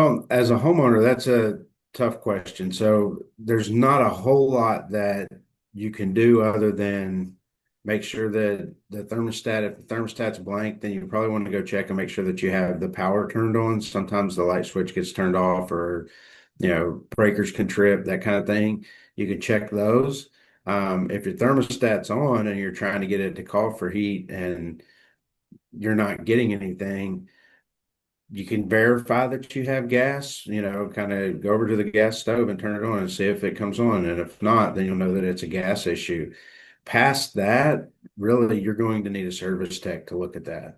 Well, as a homeowner, that's a tough question. So there's not a whole lot that you can do other than make sure that the thermostat, if the thermostat's blank, then you probably want to go check and make sure that you have the power turned on. Sometimes the light switch gets turned off or, breakers can trip, that kind of thing. You can check those. If your thermostat's on and you're trying to get it to call for heat and you're not getting anything, you can verify that you have gas, kind of go over to the gas stove and turn it on and see if it comes on. And if not, then you'll know that it's a gas issue. Past that, really, you're going to need a service tech to look at that.